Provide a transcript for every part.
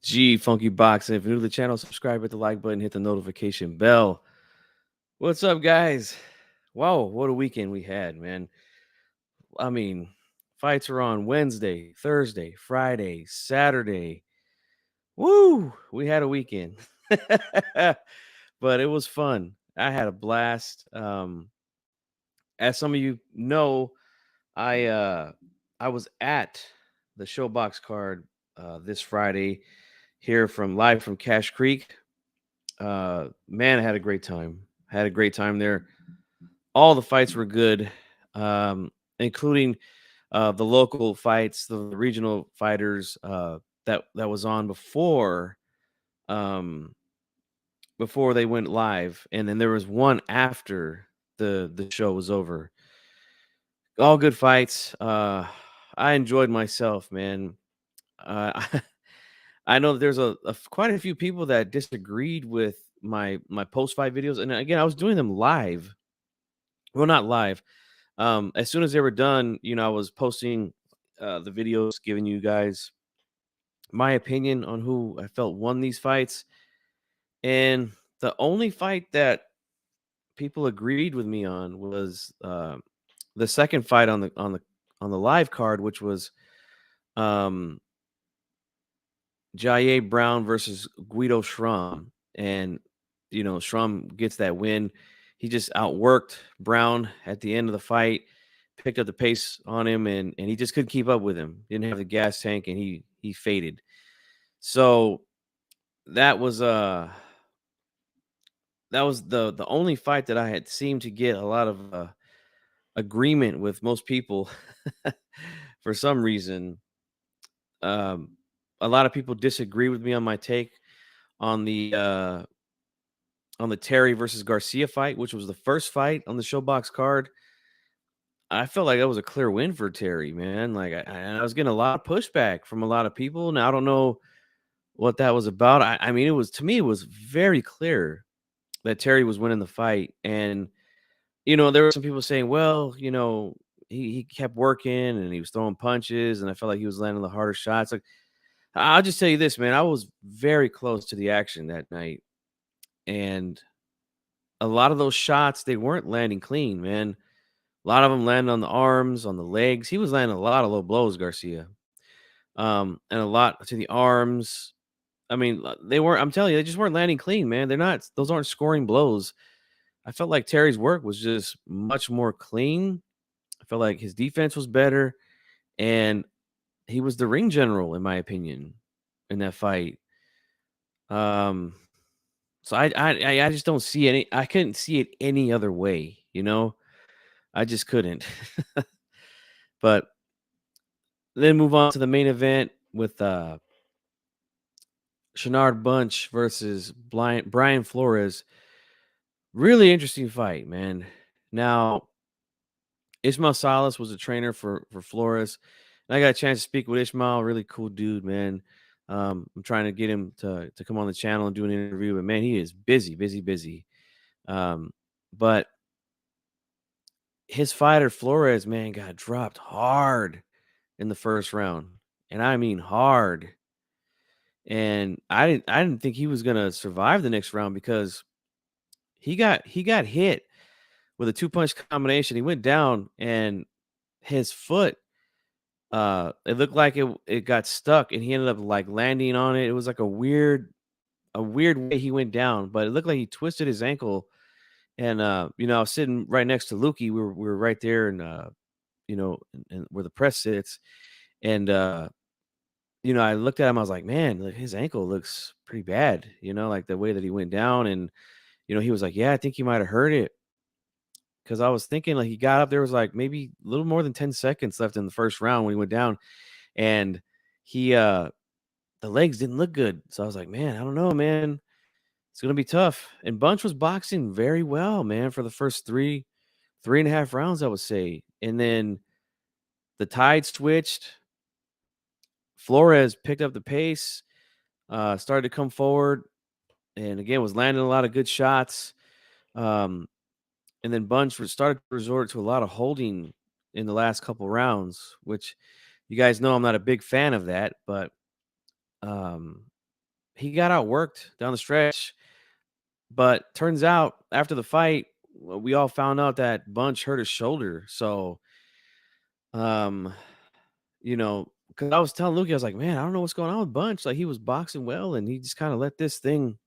G Funky Boxing. If you're new to the channel, subscribe, hit the like button, hit the notification bell. What's up, guys? Wow, what a weekend we had, man. I mean, fights are on Wednesday, Thursday, Friday, Saturday. Woo! We had a weekend. But it was fun. I had a blast. As some of you know, I I was at the Showbox card this Friday here from live from Cash Creek. Man, I had a great time. Had a great time there. All the fights were good, including the local fights, the regional fighters that was on um, before they went live, and then there was one after the show was over. All good fights. I enjoyed myself, man. I I know that there's quite a few people that disagreed with my post fight videos, and again, I was doing them live. Well, not live. As soon as they were done, I was posting the videos, giving you guys my opinion on who I felt won these fights. And the only fight that people agreed with me on was the second fight on the live card, which was um, Jaye Brown versus Guido Schrum. And Schrum gets that win. He just outworked Brown at the end of the fight, picked up the pace on him, and he just couldn't keep up with him. Didn't have the gas tank, and he faded. So that was the only fight that I had seemed to get a lot of agreement with most people. For some reason, um, a lot of people disagree with me on my take on the Terry versus Garcia fight, which was the first fight on the Showbox card. I felt like that was a clear win for Terry, man. Like I was getting a lot of pushback from a lot of people. Now I don't know what that was about. I mean, it was, to me, it was very clear that Terry was winning the fight. And there were some people saying, well, he kept working and he was throwing punches, and I felt like he was landing the harder shots. Like, I'll just tell you this, man. I was very close to the action that night, and a lot of those shots, they weren't landing clean, man. A lot of them landed on the arms, on the legs. He was landing a lot of low blows, Garcia, and a lot to the arms. I mean, they weren't. I'm telling you, they just weren't landing clean, man. They're not. Those aren't scoring blows. I felt like Terry's work was just much more clean. I felt like his defense was better, and he was the ring general, in my opinion, in that fight. Um, so I just don't see any. I couldn't see it any other way. I just couldn't. But then move on to the main event with Shenard Bunch versus Brian Flores. Really interesting fight, man. Now, Ismail Salas was a trainer for Flores, and I got a chance to speak with Ismail. Really cool dude, man. I'm trying to get him to come on the channel and do an interview, but man, he is busy, busy, busy. But his fighter Flores, man, got dropped hard in the first round, and I mean hard. And I didn't think he was gonna survive the next round because he got hit with a two-punch combination. He went down, and his foot, it looked like it got stuck, and he ended up, like, landing on it. It was like a weird way he went down, but it looked like he twisted his ankle. And, I was sitting right next to Lukey. We were right there, and, and where the press sits. And, I looked at him, I was like, "Man, like, his ankle looks pretty bad," like, the way that he went down. And, he was like, "Yeah, I think he might have hurt it." Because I was thinking, like, he got up, there was, like, maybe a little more than 10 seconds left in the first round when he went down, and he, the legs didn't look good. So I was like, "Man, I don't know, man. It's gonna be tough." And Bunch was boxing very well, man, for the first 3.5 rounds, I would say. And then the tide switched. Flores picked up the pace, started to come forward, and again was landing a lot of good shots. Um, and then Bunch started to resort to a lot of holding in the last couple rounds, which you guys know I'm not a big fan of that. But um, he got outworked down the stretch. But turns out after the fight, we all found out that Bunch hurt his shoulder. So, um, because I was telling Luke, I was like, man, I don't know what's going on with Bunch. Like he was boxing well, and he just kind of let this thing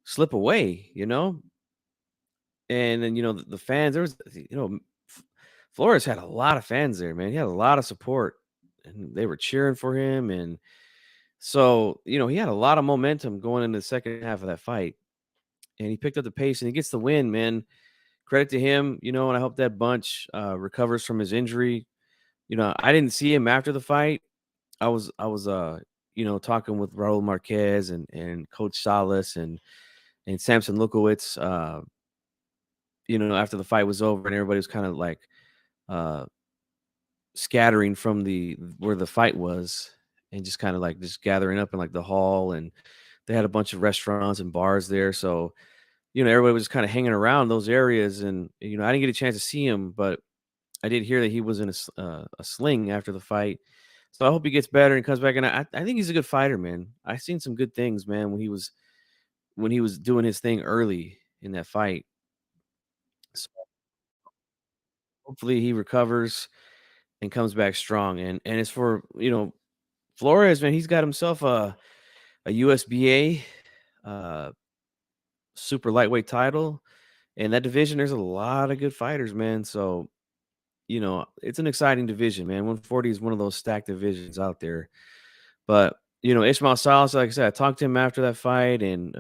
slip away. And then the fans, there was, F- Flores had a lot of fans there, man. He had a lot of support, and they were cheering for him, and so he had a lot of momentum going into the second half of that fight, and he picked up the pace, and he gets the win, man. Credit to him, and I hope that Bunch recovers from his injury. I didn't see him after the fight. I was talking with Raul Marquez and Coach Salas and Sampson Lewkowicz, after the fight was over and everybody was kind of like uh scattering from the where the fight was and just kind of like just gathering up in like the hall, and they had a bunch of restaurants and bars there. So, everybody was kind of hanging around those areas, and I didn't get a chance to see him, but I did hear that he was in a sling after the fight. So I hope he gets better and comes back. And I think he's a good fighter, man. I seen some good things, man, when he was doing his thing early in that fight. So hopefully he recovers and comes back strong. And as for Flores, man, he's got himself a USBA super lightweight title. And that division, there's a lot of good fighters, man. So it's an exciting division, man. 140 is one of those stacked divisions out there. But Ishmael Salas, like I said, I talked to him after that fight, and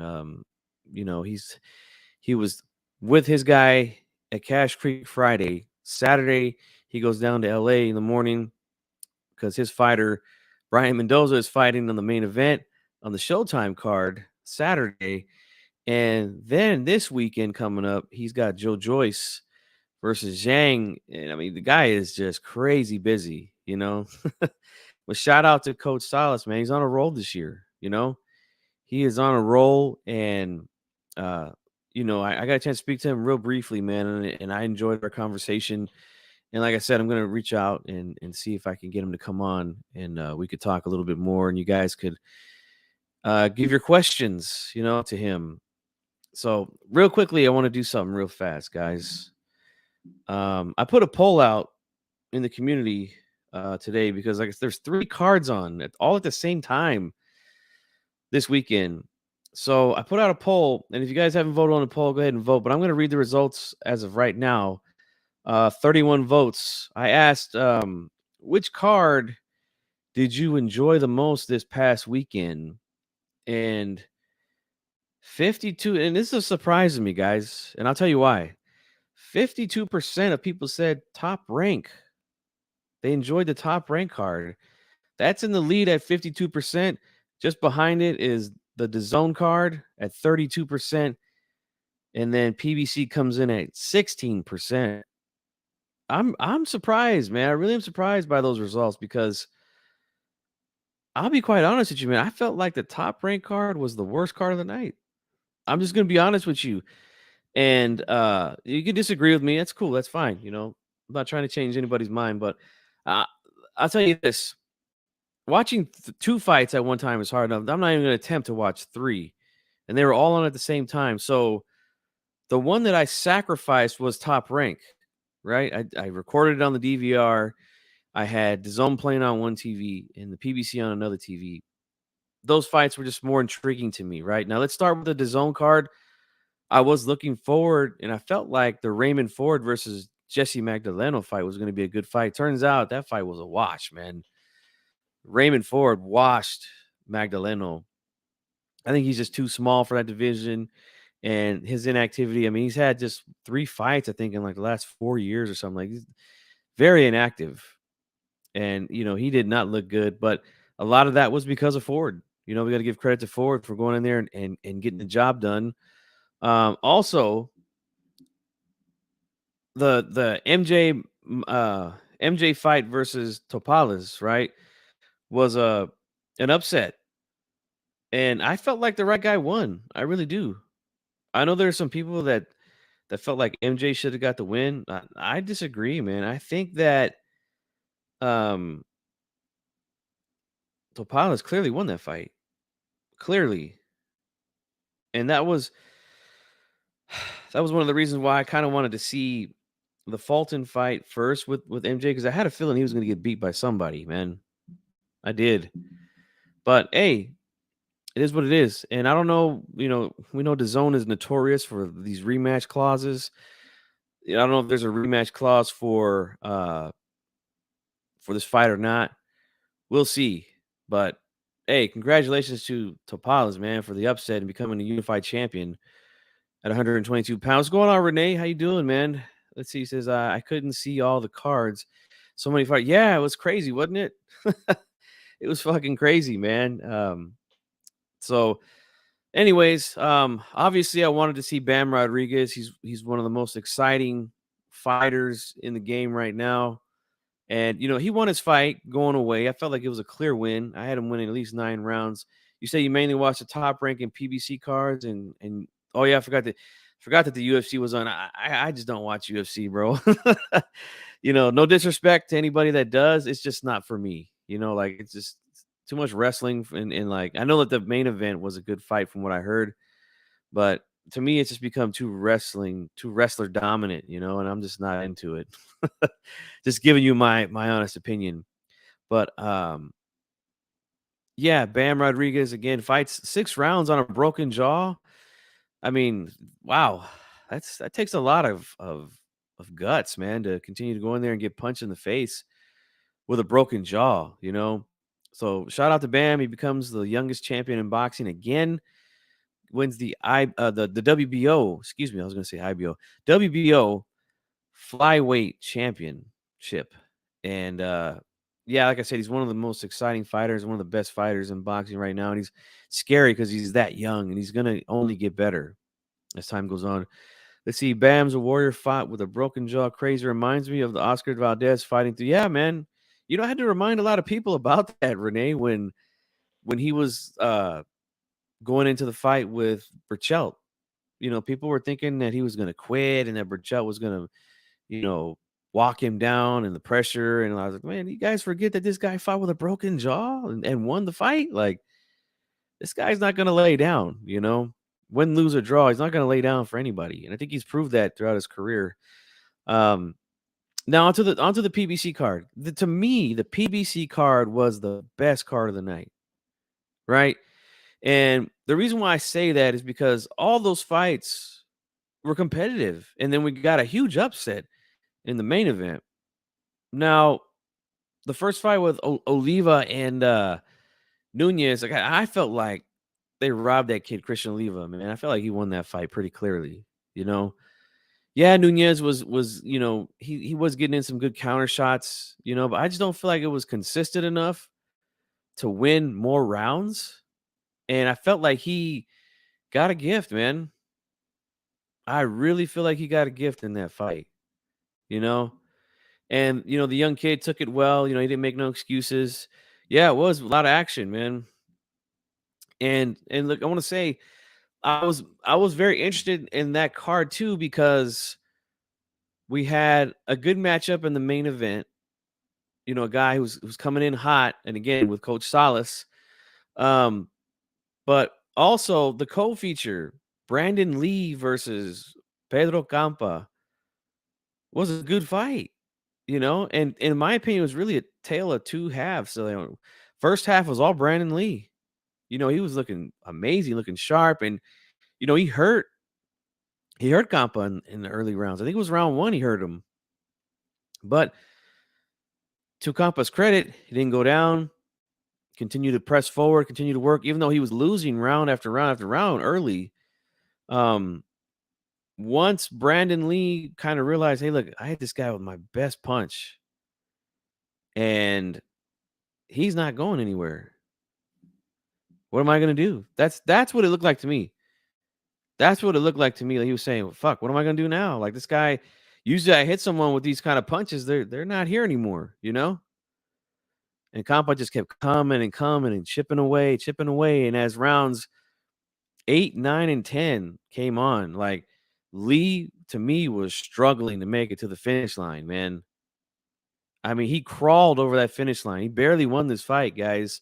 he was with his guy at Cash Creek Friday. Saturday, he goes down to LA in the morning because his fighter, Brian Mendoza, is fighting on the main event on the Showtime card Saturday. And then this weekend coming up, he's got Joe Joyce versus Zhang. And I mean, the guy is just crazy busy. But shout out to Coach Salas, man. He's on a roll this year. He is on a roll. And, I got a chance to speak to him real briefly, man. And I enjoyed our conversation. And like I said, I'm going to reach out and see if I can get him to come on, and we could talk a little bit more, and you guys could give your questions, to him. So real quickly, I want to do something real fast, guys. I put a poll out in the community today because like there's 3 cards on all at the same time this weekend. So I put out a poll, and if you guys haven't voted on the poll, go ahead and vote. But I'm going to read the results as of right now. 31 votes. I asked, which card did you enjoy the most this past weekend? And 52, and this is surprising me, guys, and I'll tell you why. 52% of people said Top Rank. They enjoyed the Top Rank card. That's in the lead at 52%. Just behind it is the DAZN card at 32%, and then PBC comes in at 16%. I'm surprised, man. I really am surprised by those results because I'll be quite honest with you, man. I felt like the Top Rank card was the worst card of the night. I'm just gonna be honest with you. And you can disagree with me. That's cool. That's fine. I'm not trying to change anybody's mind, but uh, I'll tell you this: watching 2 fights at one time is hard enough. I'm not even going to attempt to watch 3, and they were all on at the same time. So the one that I sacrificed was Top Rank. Right? I recorded it on the DVR. I had the Zone playing on one TV and the PBC on another TV. Those fights were just more intriguing to me. Right now, let's start with the DAZN card. I was looking forward, and I felt like the Raymond Ford versus Jesse Magdaleno fight was going to be a good fight. Turns out that fight was a wash, man. Raymond Ford washed Magdaleno. I think he's just too small for that division, and his inactivity. I mean, he's had just 3 fights, I think, in like the last 4 years or something. Like he's very inactive, and he did not look good. But a lot of that was because of Ford. We got to give credit to Ford for going in there and getting the job done. Also, the MJ fight versus Topales, right, was an upset, and I felt like the right guy won. I really do. I know there's some people that felt like MJ should have got the win. I disagree, man. I think that um Topales clearly won that fight. clearly. And that was one of the reasons why I kind of wanted to see the Fulton fight first with MJ because I had a feeling he was going to get beat by somebody, man. I did. But hey, it is what it is. And I don't know, we know DAZN is notorious for these rematch clauses. I don't know if there's a rematch clause for this fight or not. We'll see. But hey, congratulations to Topales, man, for the upset and becoming a unified champion at 122 pounds. What's going on, Renee? How you doing, man? Let's see. He says, I couldn't see all the cards. So many fights. Yeah, it was crazy, wasn't it? It was fucking crazy, man. So anyways, obviously I wanted to see Bam Rodriguez. He's one of the most exciting fighters in the game right now. And he won his fight going away. I felt like it was a clear win. I had him winning at least 9 rounds. You say you mainly watch the top ranking PBC cards and oh yeah, I forgot that the UFC was on. I just don't watch UFC, bro. No disrespect to anybody that does. It's just not for me. Like it's just too much wrestling and like I know that the main event was a good fight from what I heard, but to me it's just become too wrestler dominant, and I'm just not into it. Just giving you my honest opinion. But yeah, Bam Rodriguez again fights 6 rounds on a broken jaw. I mean, wow, that takes a lot of guts, man, to continue to go in there and get punched in the face with a broken jaw. So shout out to Bam. He becomes the youngest champion in boxing again. Wins the WBO. Excuse me, I was going to say IBO. WBO flyweight championship. And yeah, like I said, he's one of the most exciting fighters, one of the best fighters in boxing right now. And he's scary because he's that young and he's going to only get better as time goes on. Let's see. Bam's a warrior fought with a broken jaw. Crazy reminds me of the Oscar Valdez fighting through. Yeah, man. I had to remind a lot of people about that, Renee, when he was going into the fight with Burchelt. People were thinking that he was going to quit and that Burchelt was going to, walk him down and the pressure. And I was like, man, you guys forget that this guy fought with a broken jaw and won the fight. Like, this guy's not going to lay down. Win, lose, or draw. He's not going to lay down for anybody. And I think he's proved that throughout his career. Now onto the PBC card. To me, the PBC card was the best card of the night. Right? And the reason why I say that is because all those fights were competitive. And then we got a huge upset in the main event. Now, the first fight with Oliva and Nunez, like I felt like they robbed that kid Christian Oliva, man. I felt like he won that fight pretty clearly, Yeah, Nunez was he was getting in some good counter shots, but I just don't feel like it was consistent enough to win more rounds. And I felt like he got a gift, man. I really feel like he got a gift in that fight, you know? And, the young kid took it well, he didn't make no excuses. Yeah, it was a lot of action, man. And look, I want to say I was very interested in that card too because we had a good matchup in the main event. A guy who's coming in hot, and again with Coach Salas. Um, but also the co-feature, Brandon Lee versus Pedro Campa, was a good fight. And in my opinion, it was really a tale of two halves. So first half was all Brandon Lee. He was looking amazing, looking sharp, and he hurt Campa in the early rounds. I think it was round 1 he hurt him. But to Campa's credit, he didn't go down. Continue to press forward, continue to work, even though he was losing round after round after round early. Once Brandon Lee kind of realized, hey, look, I hit this guy with my best punch, and he's not going anywhere. What am I going to do? That's what it looked like to me. That's what it looked like to me. Like he was saying, well, fuck, what am I going to do now? Like this guy, usually I hit someone with these kind of punches. They're not here anymore, And Campa just kept coming and coming and chipping away. And as rounds 8, 9, and 10 came on, like Lee, to me, was struggling to make it to the finish line, man. I mean, he crawled over that finish line. He barely won this fight, guys.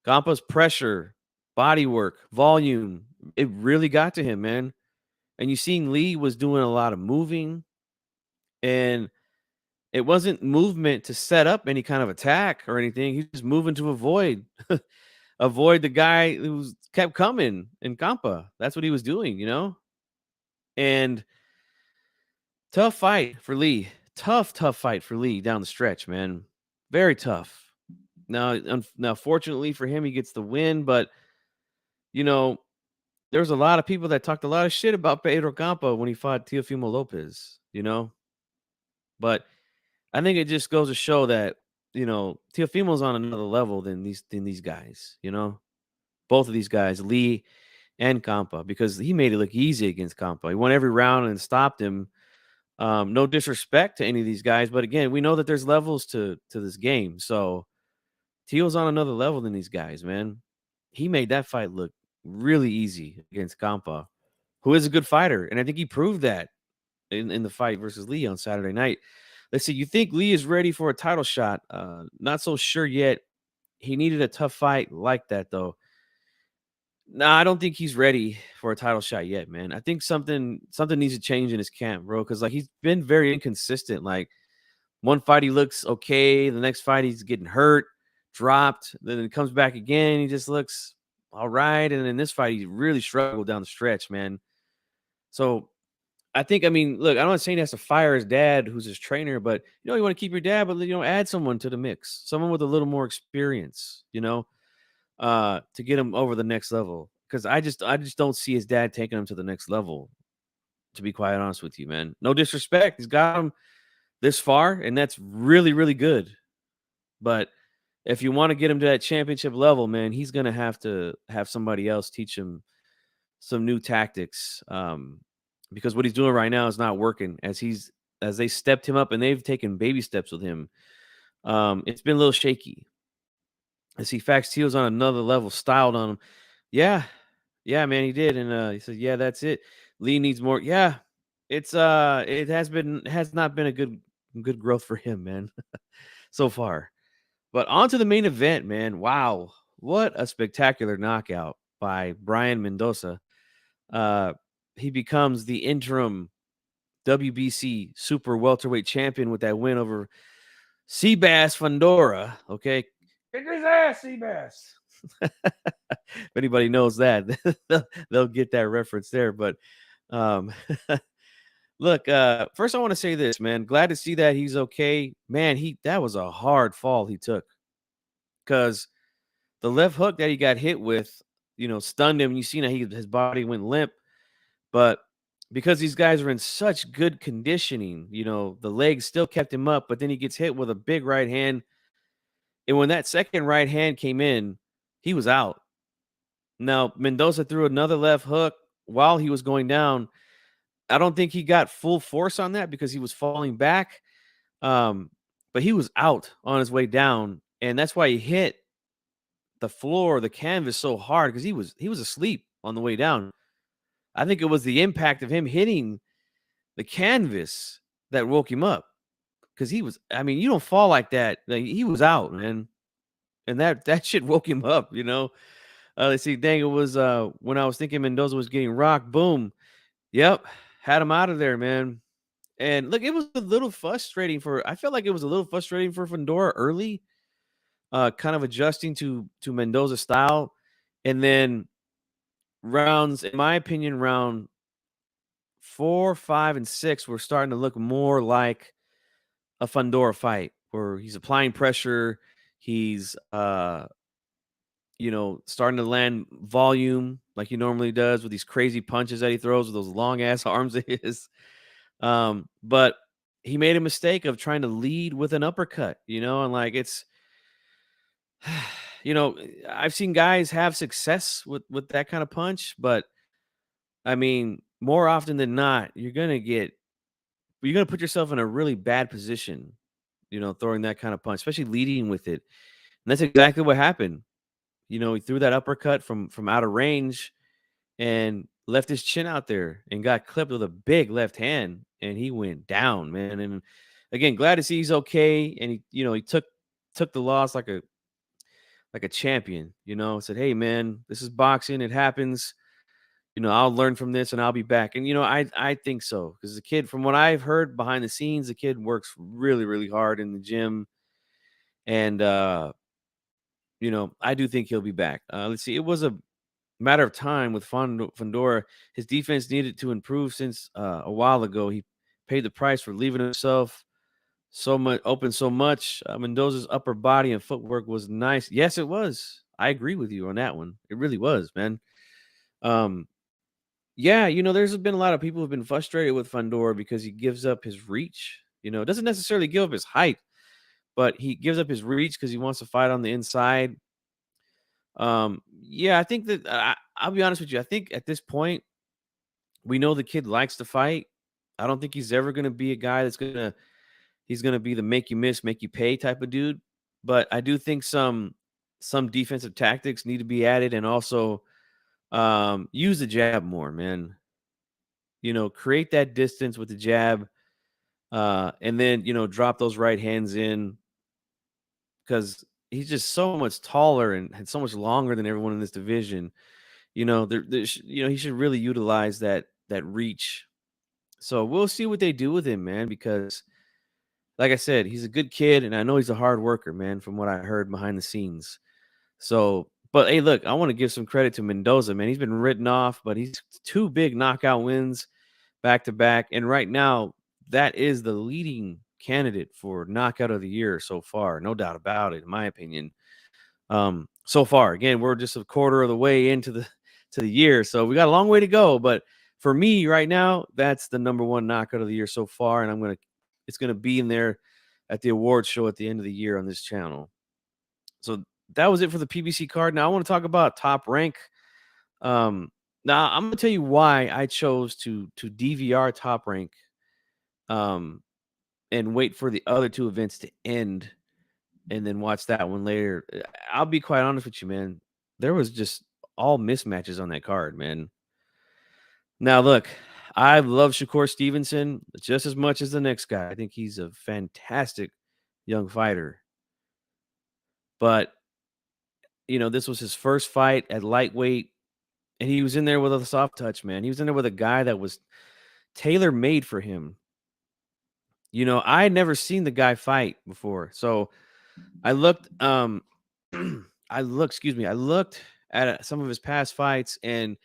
Campa's pressure body work, volume. It really got to him, man. And you seen Lee was doing a lot of moving, and it wasn't movement to set up any kind of attack or anything. He's just moving to avoid the guy who kept coming in Campa. That's what he was doing, you know? And tough fight for Lee. Tough fight for Lee down the stretch, man. Very tough. Now, fortunately for him, he gets the win, but you know, there's a lot of people that talked a lot of shit about Pedro Campa when he fought Teofimo Lopez, you know? But I think it just goes to show that, Teofimo's on another level than these guys, you know? Both of these guys, Lee and Campa, because he made it look easy against Campa. He won every round and stopped him. No disrespect to any of these guys, but again, we know that there's levels to this game. So Teal's on another level than these guys, man. He made that fight look really easy against Campa, who is a good fighter, and I think he proved that in the fight versus Lee on Saturday night. Let's see. You think Lee is ready for a title shot? Not so sure yet. He needed a tough fight like that, though. No, I don't think he's ready for a title shot yet, man. I think something needs to change in his camp, bro. Because like he's been very inconsistent. Like one fight he looks okay, the next fight he's getting hurt, dropped, then it comes back again. He just looks all right, and in this fight he really struggled down the stretch, man. So I mean, look, I'm not saying he has to fire his dad, who's his trainer, but you want to keep your dad, but add someone to the mix, someone with a little more experience, to get him over the next level. Because I just don't see his dad taking him to the next level. To be quite honest with you, man. No disrespect, he's got him this far, and that's really really good. But if you want to get him to that championship level, man, he's gonna have to have somebody else teach him some new tactics. Because what he's doing right now is not working. As they stepped him up and they've taken baby steps with him. It's been a little shaky. I see Fax Teal's on another level, styled on him. Yeah, yeah, man, he did, and he said, "Yeah, that's it. Lee needs more." Yeah, it has not been a good growth for him, man, so far. But on to the main event, man. Wow, what a spectacular knockout by Brian Mendoza. Uh, he becomes the interim WBC super welterweight champion with that win over Seabass Fundora. Okay, kick his ass, Seabass. If anybody knows that, they'll get that reference there. But um, look, first I want to say this, man. Glad to see that he's okay, man. That was a hard fall he took because the left hook that he got hit with, stunned him. You seen that his body went limp, but because these guys are in such good conditioning, the legs still kept him up. But then he gets hit with a big right hand, and when that second right hand came in, he was out. Now, Mendoza threw another left hook while he was going down. I don't think he got full force on that because he was falling back. But he was out on his way down, and that's why he hit the floor, the canvas so hard because he was asleep on the way down. I think it was the impact of him hitting the canvas that woke him up because I mean, you don't fall like that. Like, he was out, man. And that shit woke him up. Let's see. Dang, it was when I was thinking Mendoza was getting rocked. Boom. Yep. Had him out of there, man. And look, it was a little frustrating I felt like it was a little frustrating for Fundora early, kind of adjusting to Mendoza's style. And then in my opinion, round 4, 5, and 6 were starting to look more like a Fundora fight where he's applying pressure. He's starting to land volume like he normally does with these crazy punches that he throws with those long ass arms of his. But he made a mistake of trying to lead with an uppercut, and like I've seen guys have success with that kind of punch, but I mean, more often than not, you're gonna put yourself in a really bad position, throwing that kind of punch, especially leading with it. And that's exactly what happened. He threw that uppercut from out of range and left his chin out there and got clipped with a big left hand, and he went down, man. And again, glad to see he's okay. And he took the loss like a champion, said, "Hey man, this is boxing. It happens. I'll learn from this and I'll be back." And I think so because the kid, from what I've heard behind the scenes, the kid works really, really hard in the gym, and I do think he'll be back. Let's see, it was a matter of time with Fandora. His defense needed to improve since a while ago. He paid the price for leaving himself so much open so much. Mendoza's upper body and footwork was nice. Yes, it was. I agree with you on that one. It really was, man. Um, yeah, there's been a lot of people who've been frustrated with Fandora because he gives up his reach. Doesn't necessarily give up his height, but he gives up his reach because he wants to fight on the inside. Yeah, I think that I'll be honest with you. I think at this point, we know the kid likes to fight. I don't think he's ever going to be a guy he's going to be the make you miss, make you pay type of dude. But I do think some defensive tactics need to be added, and also use the jab more, man. Create that distance with the jab, and then drop those right hands in because he's just so much taller and had so much longer than everyone in this division. He should really utilize that reach. So we'll see what they do with him, man, because like I said, he's a good kid and I know he's a hard worker, man, from what I heard behind the scenes. So, but hey, look, I want to give some credit to Mendoza, man. He's been written off, but he's 2 big knockout wins back to back. And right now, that is the leading candidate for knockout of the year so far. No doubt about it, in my opinion. So far, again, we're just a quarter of the way into the year, so we got a long way to go. But for me right now, that's the number one knockout of the year so far, and it's gonna be in there at the awards show at the end of the year on this channel. So that was it for the PBC card. Now I want to talk about Top Rank. Now I'm gonna tell you why I chose to DVR Top Rank, um, and wait for the other 2 events to end and then watch that one later. I'll be quite honest with you, man. There was just all mismatches on that card, man. Now, look, I love Shakur Stevenson just as much as the next guy. I think he's a fantastic young fighter. But, this was his first fight at lightweight, and he was in there with a soft touch, man. He was in there with a guy that was tailor made for him. I had never seen the guy fight before. So I looked, I looked at some of his past fights, and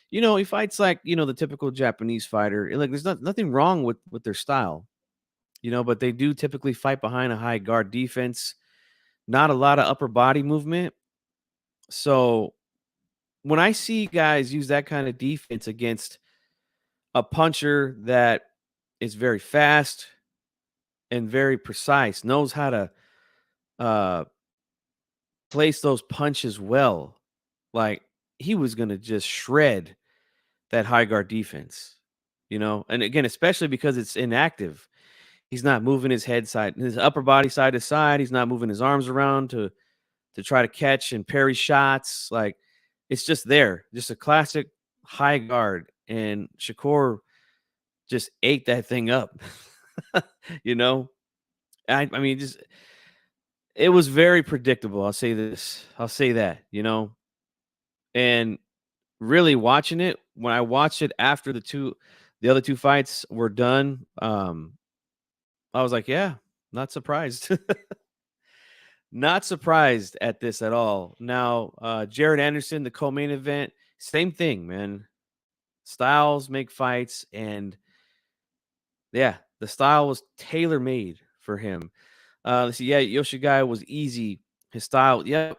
he fights like the typical Japanese fighter. And, like, there's nothing wrong with their style, but they do typically fight behind a high guard defense, not a lot of upper body movement. So when I see guys use that kind of defense against a puncher that is very fast and very precise, knows how to uh, place those punches well, like, he was gonna just shred that high guard defense, and again, especially because it's inactive. He's not moving his upper body side to side. He's not moving his arms around to try to catch and parry shots. Like, it's just there, just a classic high guard. And Shakur just ate that thing up. you know, I mean, just it was very predictable. I'll say this. I'll say that. And really watching it, when I watched it after the other 2 fights were done, I was like, yeah, not surprised. Not surprised at this at all. Now, Jared Anderson, the co-main event, same thing, man. Styles make fights, and yeah, the style was tailor made for him. Let's see, yeah, Yoshigai was easy. His style, yep,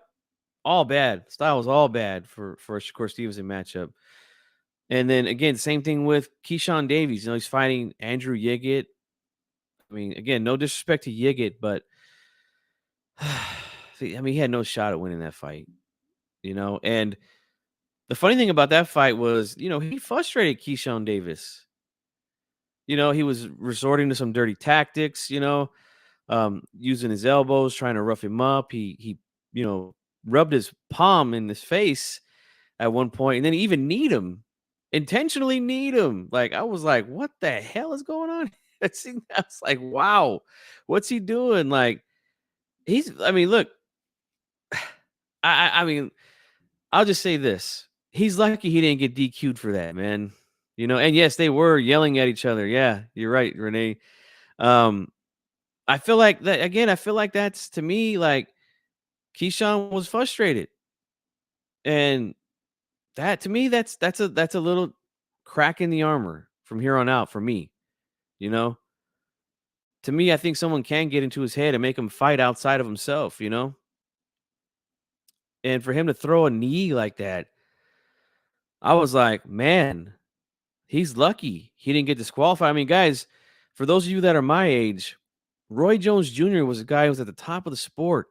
all bad. Style was all bad for a Shakur Stevenson matchup. And then again, same thing with Keyshawn Davies. He's fighting Andrew Yigit. I mean, again, no disrespect to Yigit, but see, I mean, he had no shot at winning that fight, And the funny thing about that fight was, he frustrated Keyshawn Davis. He was resorting to some dirty tactics, using his elbows, trying to rough him up. He rubbed his palm in his face at one point, and then he even intentionally kneed him. Like, I was like, what the hell is going on? I was like, wow, what's he doing? Like, I mean, look, I mean, I'll just say this. He's lucky he didn't get DQ'd for that, man. And yes, they were yelling at each other. Yeah, you're right, Renee. Um, I feel like that again. I feel like that's to me like Keyshawn was frustrated, and that to me that's a little crack in the armor from here on out for me. You know, to me, I think someone can get into his head and make him fight outside of himself. And for him to throw a knee like that, I was like, man, he's lucky he didn't get disqualified. I mean, guys, for those of you that are my age, Roy Jones Jr. was a guy who was at the top of the sport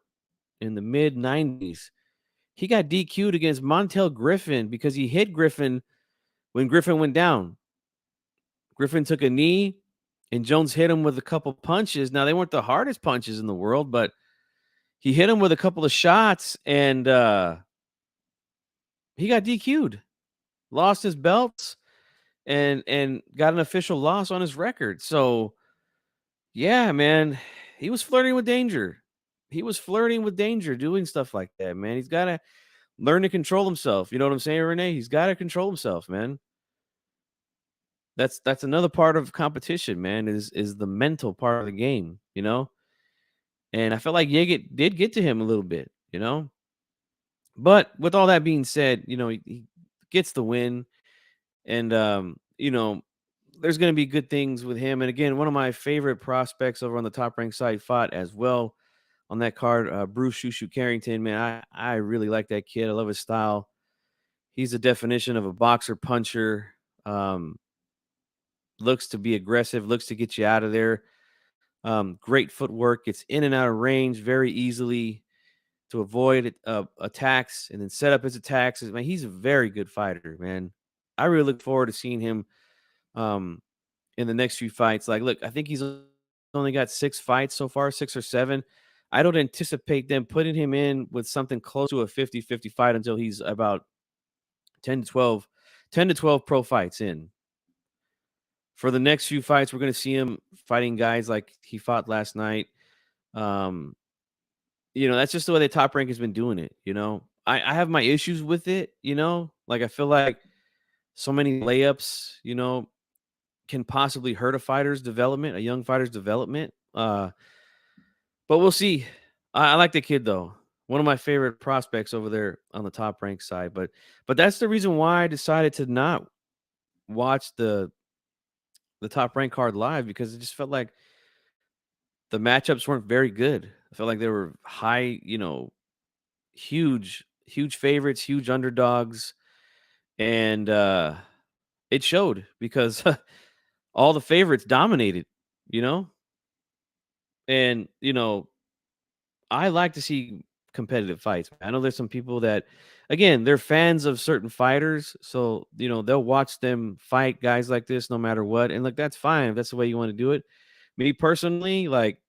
in the mid 90s. He got DQ'd against Montel Griffin because he hit Griffin when Griffin went down. Griffin took a knee and Jones hit him with a couple punches. Now, they weren't the hardest punches in the world, but he hit him with a couple of shots and he got DQ'd, lost his belts and got an official loss on his record. So, yeah, man, he was flirting with danger. He was flirting with danger doing stuff like that, man. He's got to learn to control himself. You know what I'm saying, Renee? He's got to control himself, man. That's another part of competition, man, is the mental part of the game. And I felt like Yegit did get to him a little bit. But with all that being said, he gets the win. And there's gonna be good things with him. And again, one of my favorite prospects over on the top ranked side fought as well on that card, Bruce Shoo Shoo Carrington. Man, I really like that kid. I love his style. He's the definition of a boxer puncher. Um, Looks to be aggressive, looks to get you out of there. Great footwork, gets in and out of range very easily to avoid attacks and then set up his attacks. Man, he's a very good fighter, man. I really look forward to seeing him um, in the next few fights. Like, look, I think he's only got 6 fights so far, 6 or 7. I don't anticipate them putting him in with something close to a 50-50 fight until he's about 10 to 12, 10 to 12 pro fights in. For the next few fights, we're going to see him fighting guys like he fought last night. Um, that's just the way the top rank has been doing it. I have my issues with it. Like I feel like so many layups, can possibly hurt a fighter's development, a young fighter's development. But we'll see. I like the kid though. One of my favorite prospects over there on the top rank side. But that's the reason why I decided to not watch the top rank card live because it just felt like the matchups weren't very good. I felt like they were high, huge favorites, huge underdogs, and it showed because all the favorites dominated, you know? And, I like to see competitive fights. I know there's some people that again, they're fans of certain fighters, so, they'll watch them fight guys like this no matter what, and, like, that's fine if that's the way you wanna do it. Me personally, like,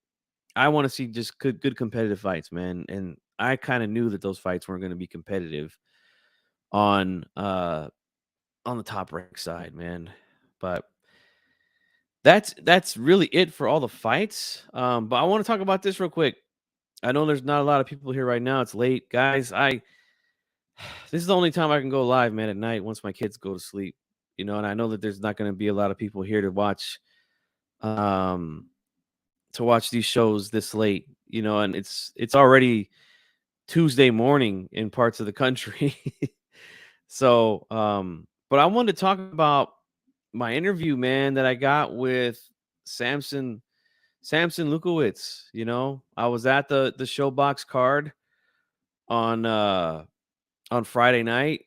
I wanna see just good competitive fights, man, and I kinda knew that those fights weren't gonna be competitive on, uh, on the top rank side, man, but that's really it for all the fights, but I wanna talk about this real quick. I know there's not a lot of people here right now, it's late. Guys, this is the only time I can go live, man, at night once my kids go to sleep, and I know that there's not gonna be a lot of people here um, to watch these shows this late, and it's already Tuesday morning in parts of the country. So, but I wanted to talk about my interview, man, that I got with Samson Sampson Lewkowicz. I was at the Showbox card on on Friday night,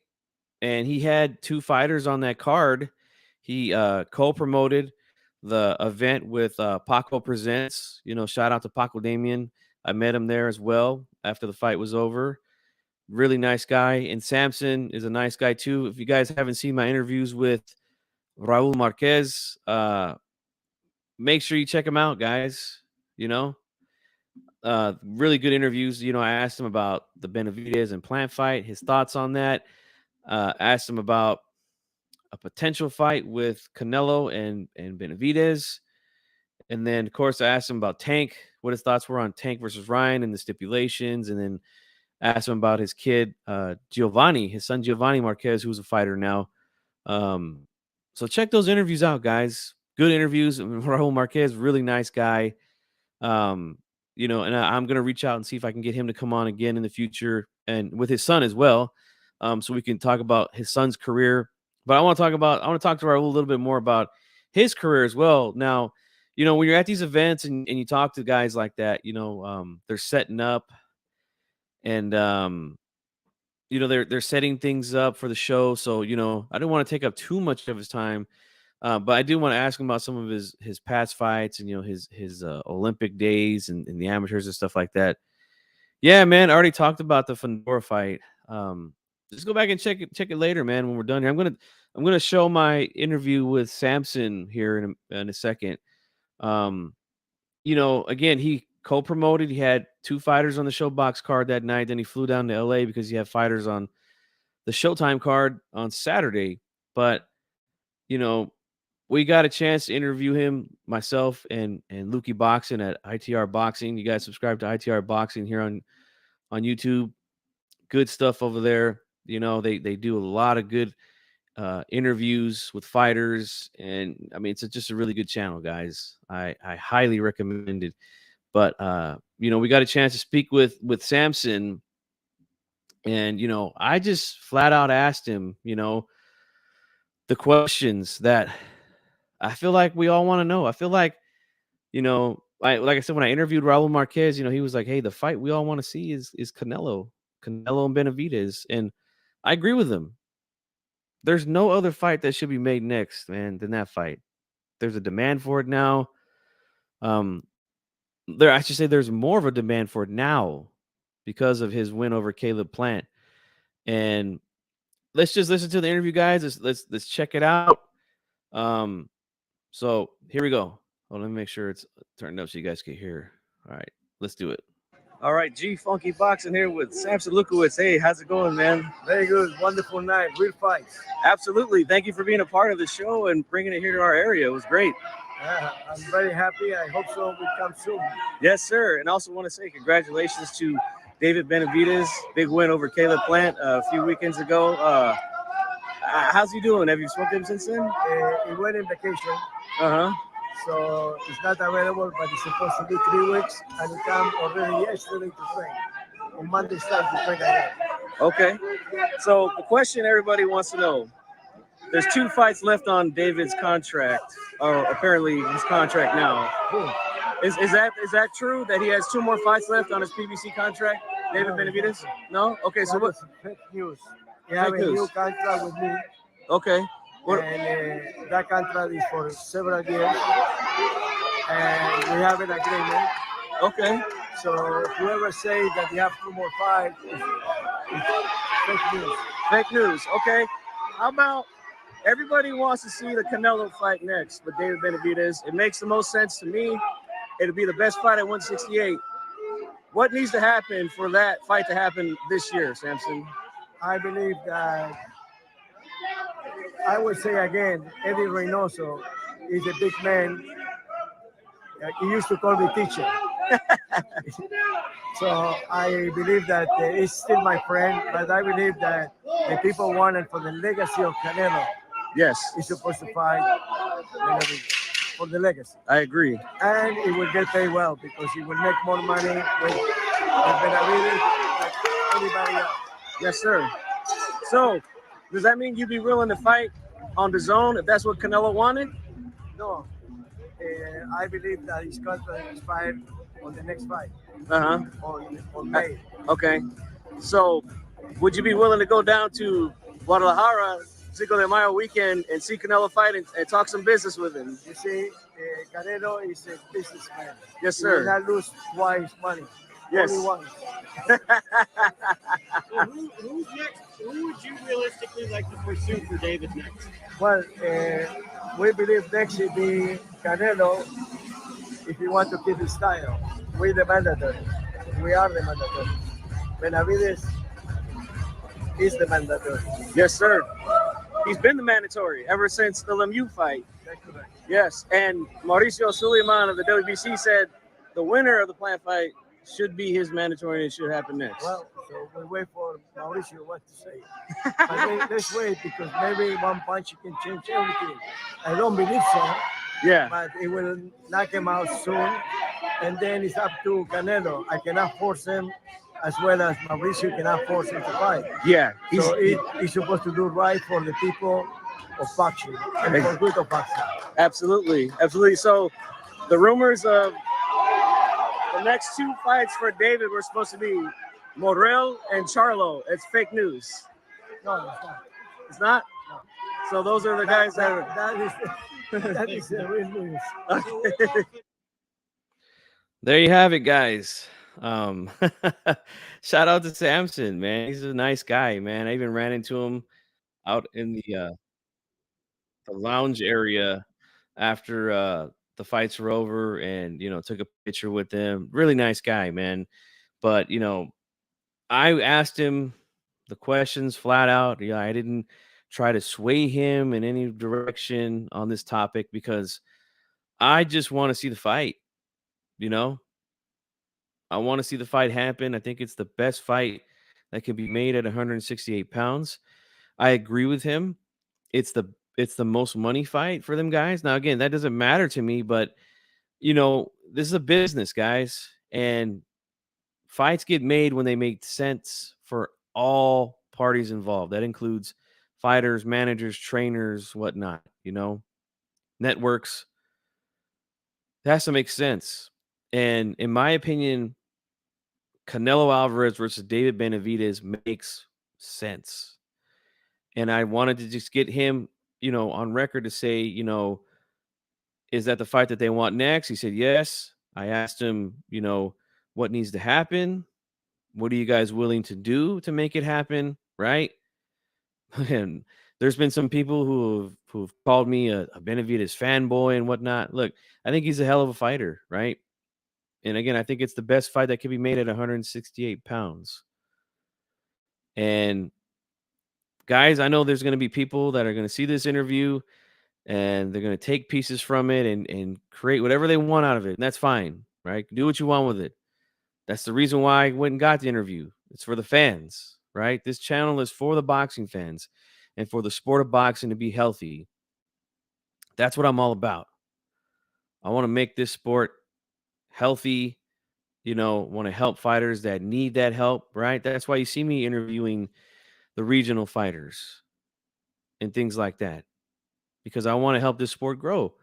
and he had 2 fighters on that card. He co-promoted the event with Paco Presents. Shout out to Paco Damien. I met him there as well after the fight was over. Really nice guy, and Samson is a nice guy too. If you guys haven't seen my interviews with Raul Marquez, make sure you check him out, guys. You know, really good interviews. I asked him about the Benavidez and Plant fight, his thoughts on that. Asked him about a potential fight with Canelo and Benavidez, and then of course I asked him about Tank, what his thoughts were on Tank versus Ryan and the stipulations, and then Asked him about his kid, Giovanni, his son Giovanni Marquez, who's a fighter now. So check those interviews out, guys. Good interviews. Raul Marquez, really nice guy. Um, and I'm gonna reach out and see if I can get him to come on again in the future, and with his son as well, so we can talk about his son's career. But I want to talk to Raul a little bit more about his career as well. Now, when you're at these events and you talk to guys like that, they're setting up and they're setting things up for the show. So I don't want to take up too much of his time. But I do want to ask him about some of his past fights and his Olympic days and the amateurs and stuff like that. Yeah, man, I already talked about the Fandora fight. Just go back and check it later, man. When we're done here, I'm gonna show my interview with Sampson here in a second. Again, he co-promoted. He had 2 fighters on the ShowBox card that night. Then he flew down to LA because he had fighters on the Showtime card on Saturday. But we got a chance to interview him, myself and Lukey Boxing at ITR Boxing. You guys subscribe to ITR Boxing here on YouTube. Good stuff over there. They do a lot of good interviews with fighters, and I mean it's just a really good channel, guys. I highly recommend it. But we got a chance to speak with Sampson, and I just flat out asked him, the questions that I feel like we all want to know. I feel like, like I said, when I interviewed Raul Marquez, he was like, "Hey, the fight we all want to see is Canelo and Benavidez," and I agree with him. There's no other fight that should be made next, man, than that fight. There's a demand for it now. I should say there's more of a demand for it now because of his win over Caleb Plant. And let's just listen to the interview, guys. Let's check it out. So here we go. Well, let me make sure it's turned up so you guys can hear. All right, let's do it. All right, G Funky Boxing here with Sampson Lewkowicz. Hey, how's it going, man? Very good. Wonderful night. Real fights. Absolutely. Thank you for being a part of the show and bringing it here to our area. It was great. I'm very happy. I hope so. We come soon. Yes, sir. And also want to say congratulations to David Benavidez. Big win over Caleb Plant a few weekends ago. How's he doing? Have you spoken to him since then? He went in vacation. Uh-huh. So it's not available, but it's supposed to be 3 weeks. And he came already yesterday to train. On Monday, start to train again. Okay. So the question everybody wants to know, there's 2 fights left on David's contract, or apparently his contract now. Is that true that he has 2 more fights left on his PBC contract, David Benavidez? No? Okay, so what? Fake news. He has a new contract with me. Okay. And that contract is for several years. And we have an agreement. Okay. So whoever says that we have 2 more fights is fake news. Fake news. Okay. How about everybody wants to see the Canelo fight next with David Benavidez? It makes the most sense to me. It'll be the best fight at 168. What needs to happen for that fight to happen this year, Sampson? I believe that, I would say again, Eddie Reynoso is a big man. He used to call me teacher. So I believe that he's still my friend, but I believe that the people wanted for the legacy of Canelo. Yes. He's supposed to fight for the legacy. I agree. And he will get paid well because he will make more money with Benavidez than anybody else. Yes, sir. So, does that mean you'd be willing to fight on the zone if that's what Canelo wanted? No. I believe that his contract expired on the next fight. Uh-huh. On May. Okay. So, would you be willing to go down to Guadalajara, Cinco de Mayo weekend, and see Canelo fight and talk some business with him? You see, Canelo is a businessman. Yes, sir. He will not lose twice money. Yes. Only once. So who's next? Who would you realistically like to pursue for David next? Well, we believe next should be Canelo if you want to keep his style. We're the mandatory. We are the mandatory. Benavidez is the mandatory. Yes, sir. He's been the mandatory ever since the Lemieux fight. That's correct. Yes, and Mauricio Suleiman of the WBC said the winner of the Plant fight should be his mandatory and it should happen next? Well, so we wait for Mauricio what to say. Let's wait because maybe one punch can change everything. I don't believe so, Yeah. but it will knock him out soon. And then it's up to Canelo. I cannot force him as well as Mauricio cannot force him to fight. Yeah. So he's supposed to do right for the people of boxing and for good of boxing. Absolutely. Absolutely. So the rumors of the next two fights for David were supposed to be Morrell and Charlo. It's fake news. No, it's not. It's not? No. So those are the guys that are. That is the real news. There you have it, guys. Shout out to Sampson, man. He's a nice guy, man. I even ran into him out in the lounge area after the fights were over, and took a picture with him. Really nice guy, man. But I asked him the questions flat out. Yeah, I didn't try to sway him in any direction on this topic because I just want to see the fight. You know, I want to see the fight happen. I think it's the best fight that can be made at 168 pounds. I agree with him. It's the most money fight for them guys. Now, again, that doesn't matter to me, but this is a business, guys, and fights get made when they make sense for all parties involved. That includes fighters, managers, trainers, whatnot. Networks. It has to make sense. And in my opinion, Canelo Alvarez versus David Benavidez makes sense. And I wanted to just get him, on record to say, is that the fight that they want next? He said yes. I asked him, what needs to happen? What are you guys willing to do to make it happen? Right. And there's been some people who've called me a Benavidez fanboy and whatnot. Look, I think he's a hell of a fighter, right? And again, I think it's the best fight that can be made at 168 pounds. And guys, I know there's going to be people that are going to see this interview and they're going to take pieces from it and create whatever they want out of it. And that's fine, right? Do what you want with it. That's the reason why I went and got the interview. It's for the fans, right? This channel is for the boxing fans and for the sport of boxing to be healthy. That's what I'm all about. I want to make this sport healthy, want to help fighters that need that help, right? That's why you see me interviewing the regional fighters and things like that, because I want to help this sport grow.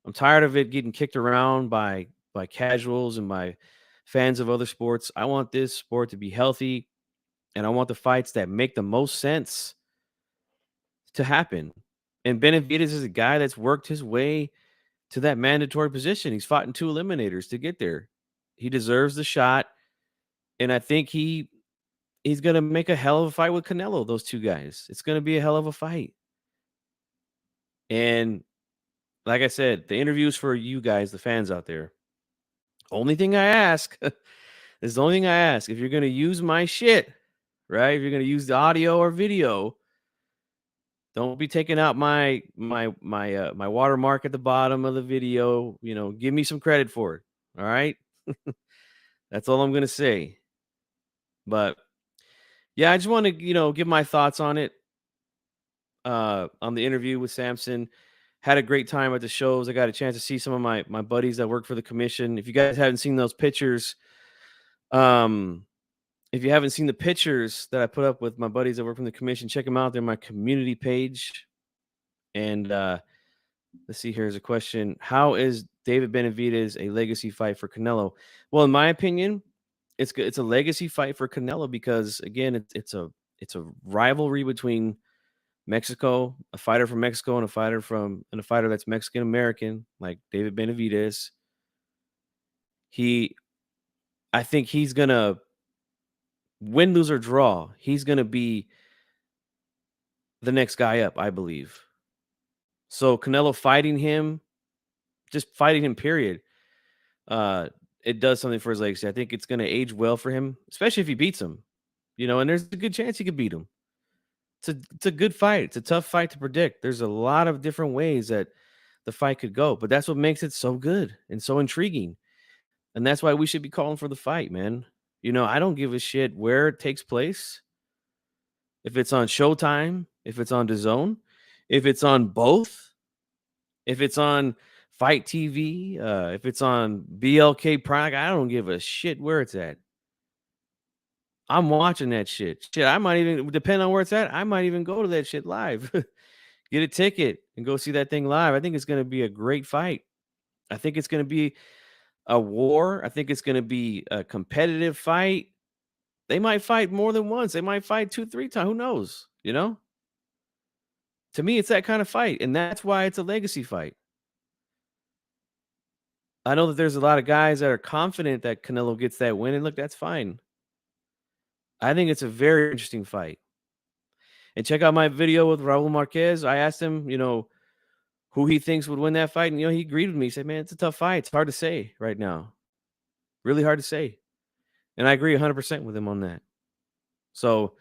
I'm tired of it getting kicked around by casuals and by fans of other sports. I want this sport to be healthy, and I want the fights that make the most sense to happen. And Benavidez is a guy that's worked his way to that mandatory position. He's fought in 2 eliminators to get there. He deserves the shot, and I think he's going to make a hell of a fight with Canelo, those 2 guys. It's going to be a hell of a fight. And like I said, the interviews for you guys, the fans out there. Only thing I ask is the only thing I ask. If you're going to use my shit, right? If you're going to use the audio or video, don't be taking out my watermark at the bottom of the video. Give me some credit for it. All right. That's all I'm going to say. But yeah, I just want to, give my thoughts on it. On the interview with Sampson. Had a great time at the shows. I got a chance to see some of my buddies that work for the commission. If you guys haven't seen those pictures, if you haven't seen the pictures that I put up with my buddies that work from the commission, check them out. They're my community page. And let's see, here's a question. How is David Benavidez a legacy fight for Canelo? Well, in my opinion, it's a legacy fight for Canelo because, again, it's a rivalry between Mexico, a fighter from Mexico, and a fighter that's Mexican American, like David Benavidez. I think he's gonna win, lose, or draw. He's gonna be the next guy up, I believe. So Canelo fighting him, just fighting him, period. It does something for his legacy. I think it's gonna age well for him, especially if he beats him. And there's a good chance he could beat him. It's a good fight. It's a tough fight to predict. There's a lot of different ways that the fight could go, but that's what makes it so good and so intriguing. And that's why we should be calling for the fight, man. I don't give a shit where it takes place. If it's on Showtime, if it's on DAZN, if it's on both, if it's on Fight TV, if it's on BLK Prime, I don't give a shit where it's at. I'm watching that shit. Shit, I might even, depend on where it's at, I might even go to that shit live. Get a ticket and go see that thing live. I think it's going to be a great fight. I think it's going to be a war. I think it's going to be a competitive fight. They might fight more than once. They might fight 2, 3 times. Who knows? To me, it's that kind of fight, and that's why it's a legacy fight. I know that there's a lot of guys that are confident that Canelo gets that win, and look, that's fine. I think it's a very interesting fight. And check out my video with Raul Marquez. I asked him, who he thinks would win that fight, and he agreed with me. He said, "Man, it's a tough fight. It's hard to say right now. Really hard to say." And I agree 100% with him on that. So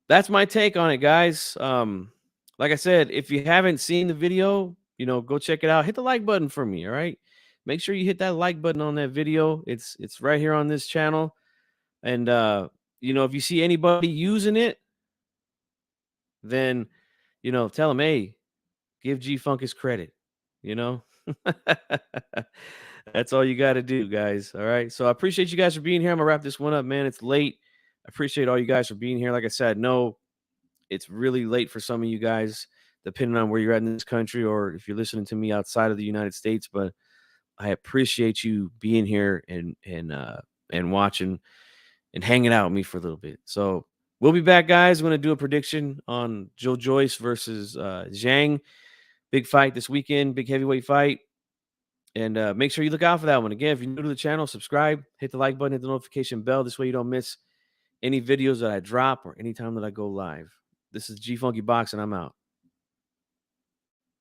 that's my take on it, guys. Like I said, if you haven't seen the video, go check it out. Hit the like button for me, all right? Make sure you hit that like button on that video. It's right here on this channel. And if you see anybody using it, then tell them, hey, give G-Funk his credit. That's all you got to do, guys. All right. So I appreciate you guys for being here. I'm gonna wrap this one up, man. It's late. I appreciate all you guys for being here. Like I said, no, it's really late for some of you guys, depending on where you're at in this country, or if you're listening to me outside of the United States. But I appreciate you being here and watching and hanging out with me for a little bit. So we'll be back, guys. I'm gonna do a prediction on Joe Joyce versus Zhang. Big fight this weekend, big heavyweight fight. And make sure you look out for that one. Again, if you're new to the channel, subscribe, hit the like button, hit the notification bell. This way you don't miss any videos that I drop or anytime that I go live. This is G Funky Box, and I'm out.